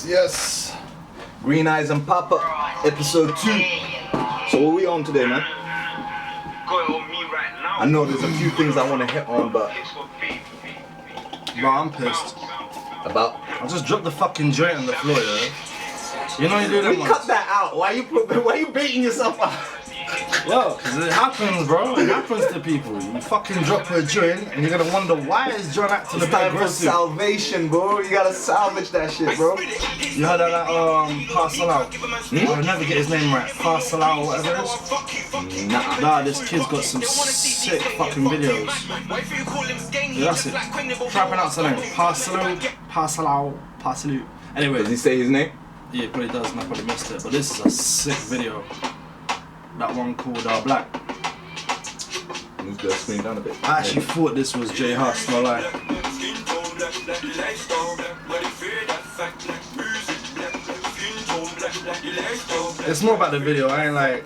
Yes. Green Eyes and Papa, episode 2. So what are we on today, man? I know there's a few things I want to hit on, but bro, I'm pissed. about I just dropped the fucking joint on the floor, yeah? You know you do that we cut that out. Why you beating yourself up? Yo, cause it happens, bro. It happens to people. You fucking drop a joint and you're gonna wonder why is John acting a bit Time for aggressive. salvation, bro. You gotta salvage that shit, bro. You heard of that Pa Salieu? I'll never get his name right. Pa Salieu or whatever it is. Nah, this kid's got some sick fucking videos. Yeah, that's it. Try to pronounce the name. Pa Salieu. Anyway. Does he say his name? Yeah, he probably does and I probably missed it. But this is a sick video. That one called Black. Move the screen down a bit. I actually thought this was J Hus, no lie. It's more about the video, I ain't like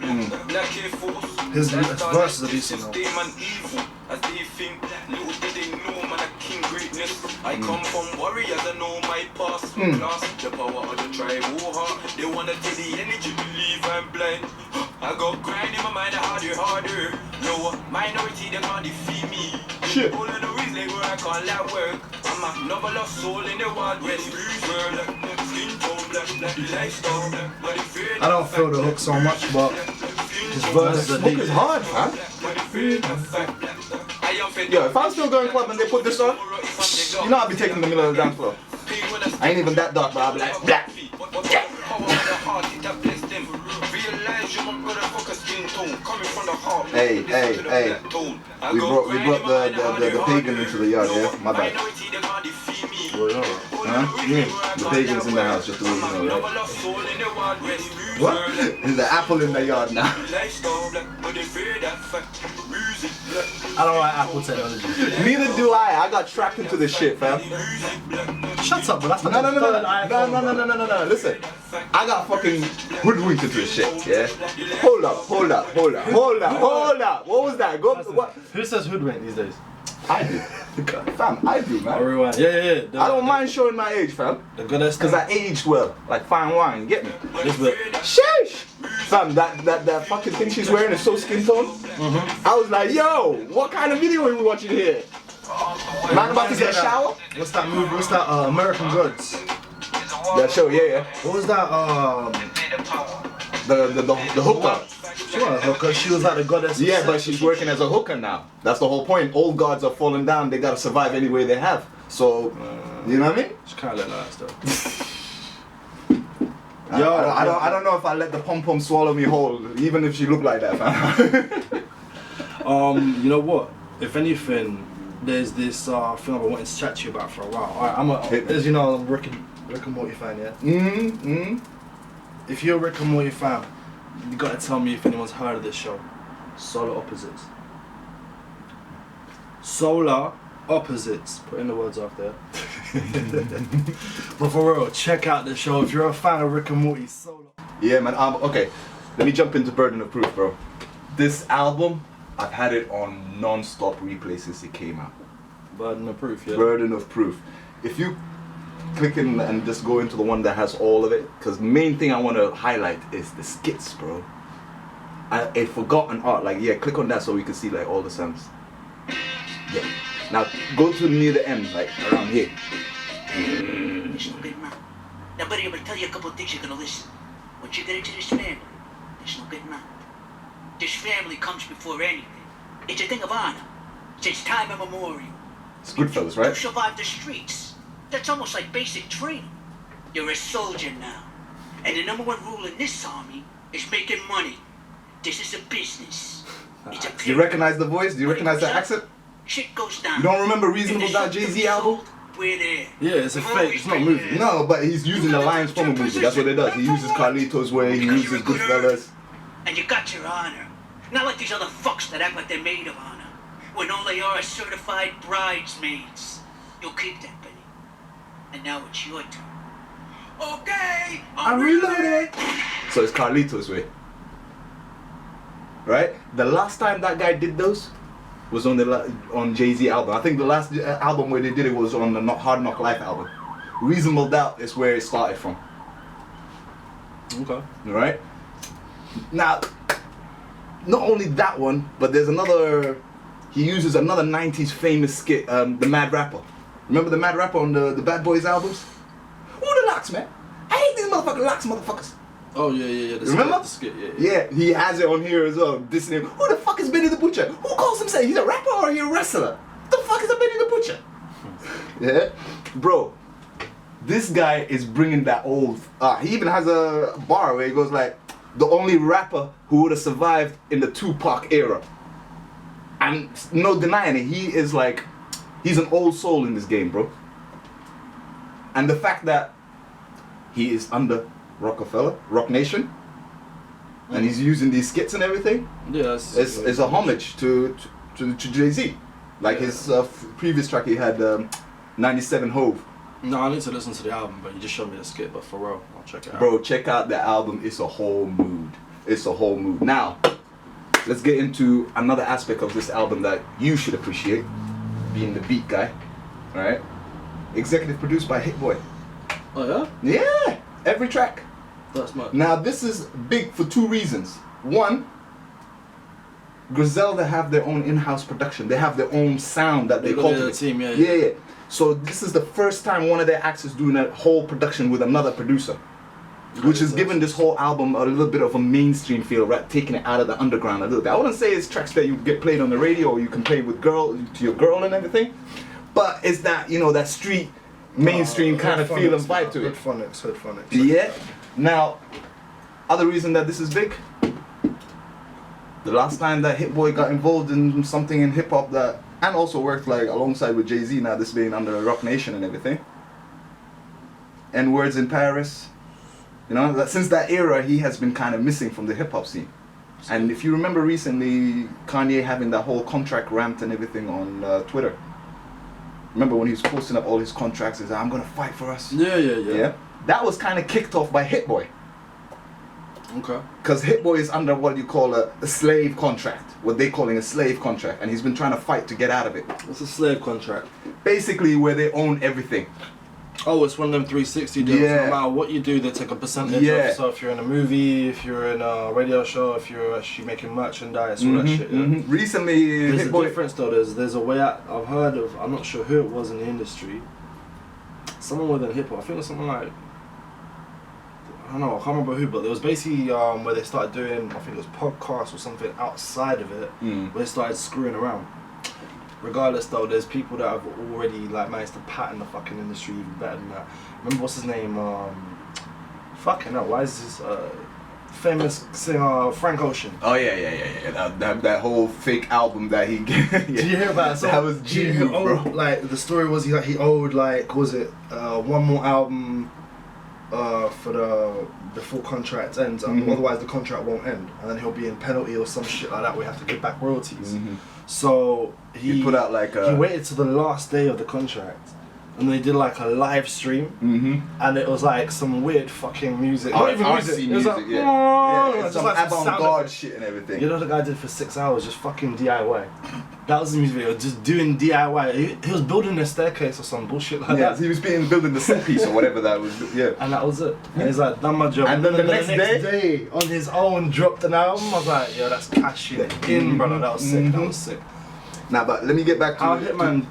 his verses are decent though. I come from warriors, I know my past. The power of the tribe, they wanna take the energy, believe I'm blind. I got grind in my mind, harder. No minority, they can't defeat me. Shit. All of the reason where I can't let work. I'm a noble lost soul in the wild west world. Skin tone, black lifestyle. I don't feel the hook so much, but his verses are Hook deep. is hard, man. Yo, if I'm still going club and they put this on, you know I'll be taking the middle of the dance floor. I ain't even that dark, but I'll be like, black. Hey. We brought the pagan into the yard, yeah? My bad. Huh? The pagan's in the house, just to let you know, right? What? There's an apple in the yard now. I don't like Apple technology. Neither do I. I got trapped into this shit, fam. Shut up, but that's not No. iPhone. Listen, I got fucking hoodwinked into this shit, yeah? Hold up. What was that? What? Who says hoodwink these days? I do. Fam, I do, man. Rewind. Yeah. I don't mind showing my age, fam. The goddess. Because I aged well. Like fine wine, you get me? This bit. Sheesh! Fam, that fucking thing she's wearing is so skin tone. I was like, yo, what kind of video are we watching here? Man about to get a shower? What's that movie? What's that? American Gods. That show, yeah. What was that? The hooker. Sure, because she was like the goddess. Yeah, but she's working as a hooker now. That's the whole point. Old gods are falling down. They gotta survive any way they have. So, you know what I mean? She kind of like that stuff. Yo, I don't know if I let the pom pom swallow me whole, even if she looked like that, fam. You know what? If anything, there's this thing I've been wanting to chat to you about for a while. Alright, as you know, I'm a Rick and Morty fan, yeah. If you're a Rick and Morty fan, you gotta tell me if anyone's heard of this show. Solar Opposites. Solar Opposites. Put in the words after. But for real, check out the show if you're a fan of Rick and Morty. Solar. Yeah, man. Okay, let me jump into Burden of Proof, bro. This album, I've had it on non-stop replay since it came out. Burden of Proof, yeah. Burden of Proof. If you click in and just go into the one that has all of it, because the main thing I want to highlight is the skits, bro. A forgotten art. Like, yeah, click on that so we can see like all the sounds. Yeah. Now go to near the end, like around here. There's no good man. Now, buddy, I'm gonna tell you a couple of things you're gonna listen. Once you get into this family, there's no good man. This family comes before anything. It's a thing of honor. Since time immemorial. It's Goodfellas, You right? survive the streets. That's almost like basic training. You're a soldier now. And the #1 rule in this army is making money. This is a business. It's a Do you recognize the voice? Do you recognize the accent? Shit goes down. You don't remember Reasonable Doubt Jay-Z album? We're there. Yeah, it's a fake, it's not a movie. No, but he's using the lines from a movie. That's what it does. He uses Carlito's Way, he uses Goodfellas. And you got your honor. Not like these other fucks that act like they're made of honor. When all they are is certified bridesmaids. You'll keep that, Benny. And now it's your turn. Okay, I'm reloaded. So it's Carlito's way. Right? The last time that guy did those was on Jay-Z album. I think the last album where they did it was on the Hard Knock Life album. Reasonable Doubt is where it started from. Okay. Right? Now, not only that one, but there's another, he uses another 90s famous skit, the Mad Rapper. Remember the Mad Rapper on the Bad Boys albums? Who the locks, man? I hate these motherfucking locks, motherfuckers. Oh yeah. Remember? The skit, yeah. Yeah, he has it on here as well. Dissing him. Who the fuck is Benny the Butcher? Who calls himself? He's a rapper or he a wrestler? What the fuck is a Benny the Butcher? Yeah, bro. This guy is bringing that old. He even has a bar where he goes like, the only rapper who would have survived in the Tupac era. And no denying it, he is like, he's an old soul in this game, bro. And the fact that he is under Rockefeller, Rock Nation, and he's using these skits and everything. Yeah, it's a homage to Jay-Z. Like his previous track, he had 97 Hove. No, I need to listen to the album, but you just showed me the skit. But for real, I'll check it out. Bro, check out the album. It's a whole mood. It's a whole mood. Now, let's get into another aspect of this album that you should appreciate, being the beat guy. All right. Executive produced by Hit Boy. Oh yeah? Yeah, every track. That's mad. Now this is big for two reasons. One, Griselda have their own in-house production. They have their own sound that they got cultivate. their team, yeah. Yeah. So this is the first time one of their acts is doing a whole production with another producer, which has given this whole album a little bit of a mainstream feel, right? Taking it out of the underground a little bit. I wouldn't say it's tracks that you get played on the radio or you can play with to your girl and everything, but it's that, you know, that street mainstream kind of feel and vibe to it. Hood phonics. Yeah. Now, other reason that this is big, the last time that Hit Boy got involved in something in hip hop that, and also worked like alongside with Jay-Z, now this being under Rock Nation and everything. N-Words in Paris. You know, that since that era, he has been kind of missing from the hip hop scene. And if you remember recently, Kanye having that whole contract rant and everything on Twitter. Remember when he was posting up all his contracts, he's like, I'm gonna fight for us. Yeah. That was kind of kicked off by Hit Boy. Okay. Because Hit Boy is under what you call a slave contract, what they calling a slave contract, and he's been trying to fight to get out of it. What's a slave contract? Basically, where they own everything. Oh, it's one of them 360 deals. Yeah. No matter what you do, they take a percentage off. So if you're in a movie, if you're in a radio show, if you're actually making merchandise, all that shit. Yeah. Recently, There's Hit a Boy. difference though. There's a way out. I've heard of. I'm not sure who it was in the industry. Someone within hip hop. I think it was someone like. I don't know. I can't remember who, but there was basically where they started doing. I think it was podcasts or something outside of it, where they started screwing around. Regardless though, there's people that have already like managed to pattern the fucking industry even better than that. Remember what's his name? Fucking hell, why is this famous singer Frank Ocean? Oh yeah. That whole fake album that he Did you hear about it? So that was G move, bro. Like the story was he owed like one more album for the full contract ends, otherwise the contract won't end, and then he'll be in penalty or some shit like that. We have to give back royalties. So he put out like he waited to the last day of the contract, and they did like a live stream, and it was like some weird fucking music. Not even music. It was like, it's some like avant-garde shit and everything. You know what the guy did for 6 hours? Just fucking DIY. That was the music video, just doing DIY. He was building a staircase or some bullshit like that. He was building the set piece or whatever that was. Yeah. And that was it. And he's like, done my job. And then the next day, on his own, dropped an album. I was like, yo, that's cashing it in, brother. That was sick. That was sick. Now, but let me get back to how Hitman,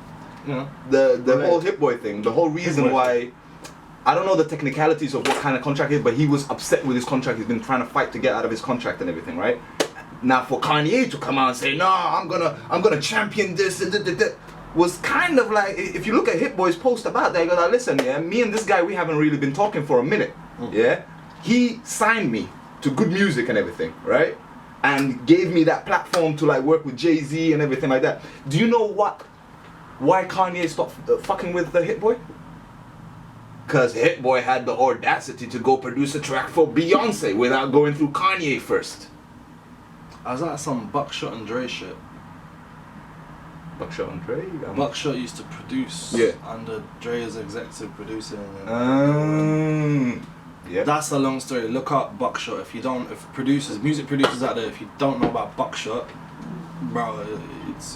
you know, the whole Hit Boy thing. The whole reason why, I don't know the technicalities of what kind of contract it is, but he was upset with his contract. He's been trying to fight to get out of his contract and everything, right? Now, for Kanye to come out and say, "No, I'm gonna champion this," was kind of like, if you look at Hit Boy's post about that, he goes, like, "Listen, yeah, me and this guy, we haven't really been talking for a minute. Yeah, he signed me to good music and everything, right? And gave me that platform to like work with Jay-Z and everything like that. Do you know why Kanye stopped fucking with the Hit Boy? Because Hit Boy had the audacity to go produce a track for Beyonce without going through Kanye first." I was like some Buckshot and Dre shit. Buckshot and Dre. Buckshot used to produce under Dre as executive producer. Yeah. That's a long story. Look up Buckshot if music producers out there, if you don't know about Buckshot, bro, it's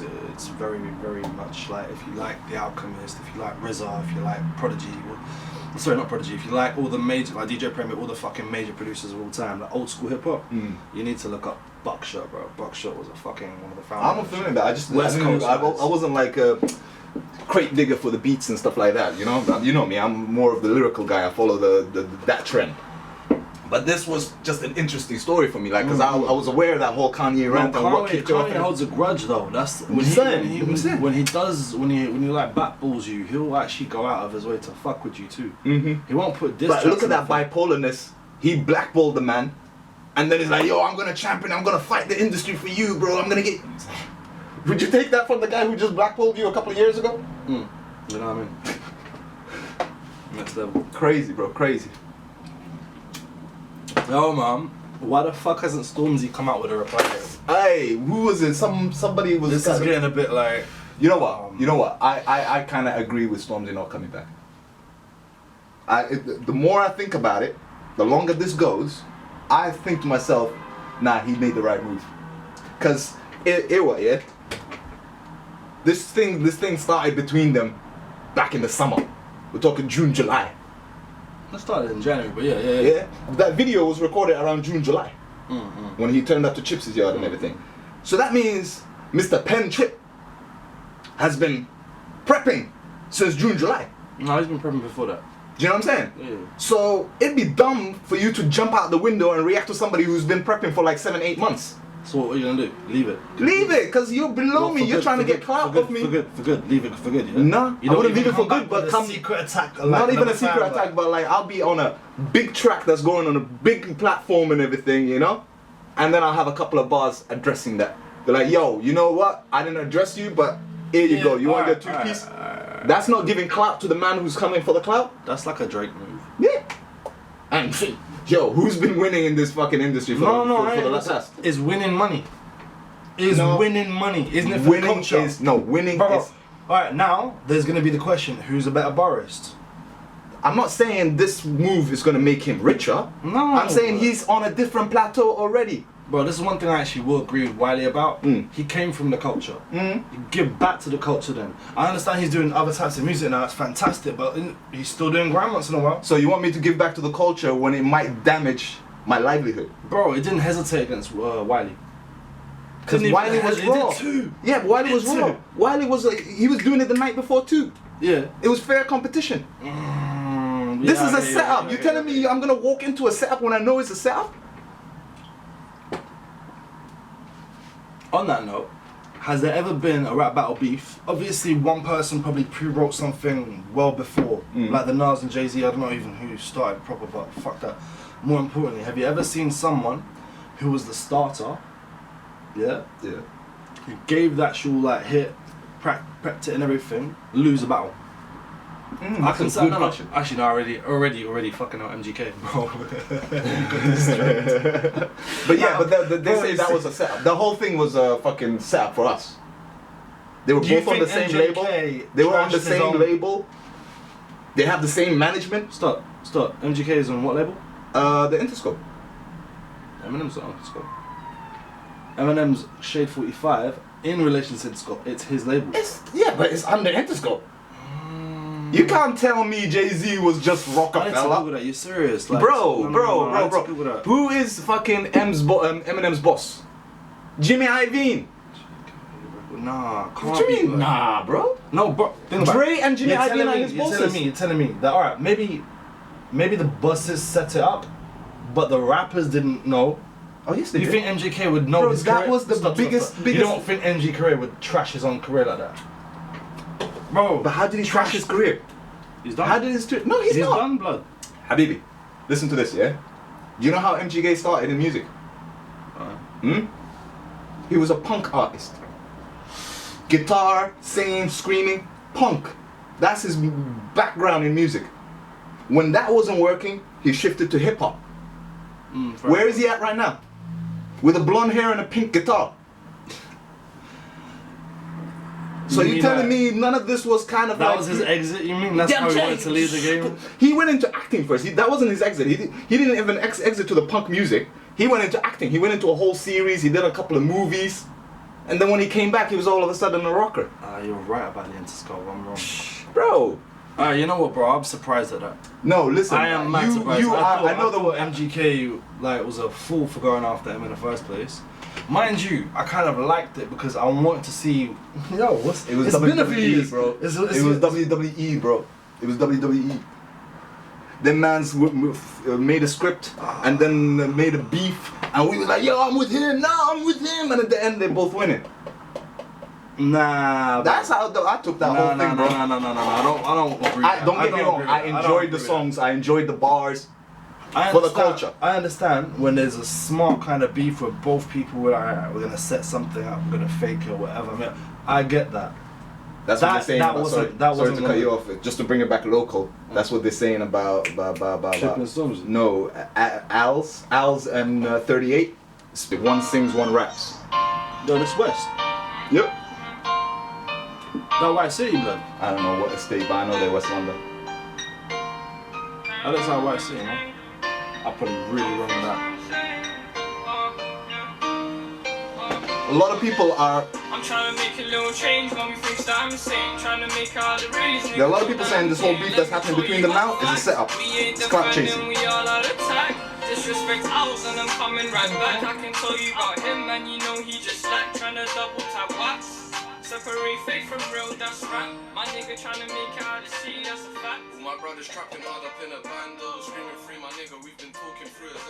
very, very much like if you like The Alchemist, if you like RZA, if you like Prodigy, sorry, not Prodigy, if you like all the major, like DJ Premier, all the fucking major producers of all time, like old school hip hop, you need to look up Buckshot, bro. Buckshot was one of the founders. I'm familiar with that. I just West Coast I wasn't like a crate digger for the beats and stuff like that, you know. You know me. I'm more of the lyrical guy. I follow that trend. But this was just an interesting story for me, like, because I was aware of that whole Kanye rant and what kicked off. Kanye holds a grudge though. That's when he like backballs you, he'll actually go out of his way to fuck with you too. He won't put this. But look at that bipolarness. He blackballed the man, and then he's like, "Yo, I'm gonna champion. I'm gonna fight the industry for you, bro. I'm gonna get." Would you take that from the guy who just blackballed you a couple of years ago? You know what I mean? Next level. Crazy, bro. Crazy. Yo, man, why the fuck hasn't Stormzy come out with a reply yet? Hey, who was it? Somebody was. This is getting a bit like. You know what? I kind of agree with Stormzy not coming back. The more I think about it, the longer this goes, I think to myself, nah, he made the right move. Cause this thing started between them back in the summer. We're talking June, July. It started in January, but yeah. That video was recorded around June, July, when he turned up to Chips' yard and everything. So that means Mr. Penn Trip has been prepping since June, July. No, he's been prepping before that. Do you know what I'm saying? Yeah. So it'd be dumb for you to jump out the window and react to somebody who's been prepping for like 7-8 months. So what are you gonna do? Leave it? Leave it, because you're below me. You're trying to get clout off me. For good. Leave it for good, yeah? Nah, I wouldn't leave it for good, but come... secret attack. Not even a secret attack, but like I'll be on a big track that's going on a big platform and everything, you know? And then I'll have a couple of bars addressing that. They're like, yo, you know what? I didn't address you, but here you go. You want your two-piece? That's not giving clout to the man who's coming for the clout. That's like a Drake move. Yeah. And yo, who's been winning in this fucking industry for the last? Is winning money. Winning money. Isn't it for winning culture? Winning Bro, is... Alright, now there's gonna be the question, who's a better barist? I'm not saying this move is gonna make him richer. No. I'm saying he's on a different plateau already. Bro, this is one thing I actually will agree with Wiley about. He came from the culture. You give back to the culture then. I understand he's doing other types of music now, it's fantastic, but he's still doing grime once in a while. So you want me to give back to the culture when it might damage my livelihood? Bro, it didn't hesitate against Wiley. Because Wiley was raw. It did too. Yeah, Wiley was raw. Wiley was he was doing it the night before too. Yeah. It was fair competition. This is a setup. You're telling me I'm gonna walk into a setup when I know it's a setup? On that note, has there ever been a rap battle beef? Obviously, one person probably pre-wrote something well before, like the Nas and Jay-Z. I don't know even who started proper, but fuck that. More importantly, have you ever seen someone who was the starter? Yeah. Who gave the actual like hit, prepped it and everything, lose a battle? I can say no. Actually, no. Already fucking out MGK, bro. But yeah, but they say that was a setup. The whole thing was a fucking setup for us. They were both on the same label. They were on the same label. They have the same management. Stop. MGK is on what label? The Interscope. Eminem's on Interscope. Eminem's Shade 45 in relation to Interscope. It's his label. But it's under Interscope. You can't tell me Jay-Z was just Rockefeller. You serious? Like, bro. No. Who is fucking Eminem's boss? Jimmy Iovine. Nah, can't What do you mean, nah, bro? No, bro. Dre and Jimmy Iovine are his bosses. You're telling me that, alright, maybe the bosses set it up, but the rappers didn't know. Oh, yes, they did. You think MGK would know his that career? was the biggest... You don't think MGK would trash his own career like that? Bro, but how did he trash his career? He's done. How did his... No, he's not. He's done, blood. Habibi, listen to this, yeah? Do you know how MGK started in music? He was a punk artist. Guitar, singing, screaming, punk. That's his background in music. When that wasn't working, he shifted to hip hop. Where is he at right now? With a blonde hair and a pink guitar. So you telling like, me none of this was kind of that like... was his exit, you mean? That's Yeah, how I'm he wanted to saying. leave the game? He went into acting first. That wasn't his exit. He didn't even exit to the punk music. He went into acting. He went into a whole series. He did a couple of movies. And then when he came back, he was all of a sudden a rocker. You're right about the Interscope, I'm wrong. Bro. You know what, bro? I'm surprised at that. No, listen. I am mad surprised. I know that MGK like was a fool for going after him in the first place. Mind you, I kind of liked it because I wanted to see. Yo, what's It was it's been a few WWE, years, bro. It was WWE, bro. It was WWE. Them mans made a script and then made a beef, and we was like, yo, I'm with him. No, I'm with him. And at the end, they both winning. Nah, That's how I took that whole thing, bro. No. I don't agree. Don't get me wrong. I enjoyed the songs. I enjoyed the bars. For the culture. I understand when there's a smart kind of beef where both people were like, alright, we're gonna set something up, we're gonna fake it or whatever. I mean, I get that. That's what they're saying about. Sorry to cut you off. Just to bring it back local. That's what they're saying about. No, Al's and 38. One sings, one raps. Yo, this West. Yep. That White City blood. I don't know what estate, but I know they're West London. That looks like White City, man. I probably really wrong with that. A lot of people are. I'm trying to make a little change, mommy thinks that I'm insane. Trying to make all the reason. There are a lot of people saying this whole beef that's happening between them now is a setup. It's clout chasing. We all out of attack. Disrespect ours and I'm coming right back. I can tell you about him, man, you know he just like trying to double tap wax. Separate fake from real, that's rap. My nigga trying to make it out of sea, that's a fact. My brother's trapped him hard up in a bando, screaming free my nigga, we've been talking through his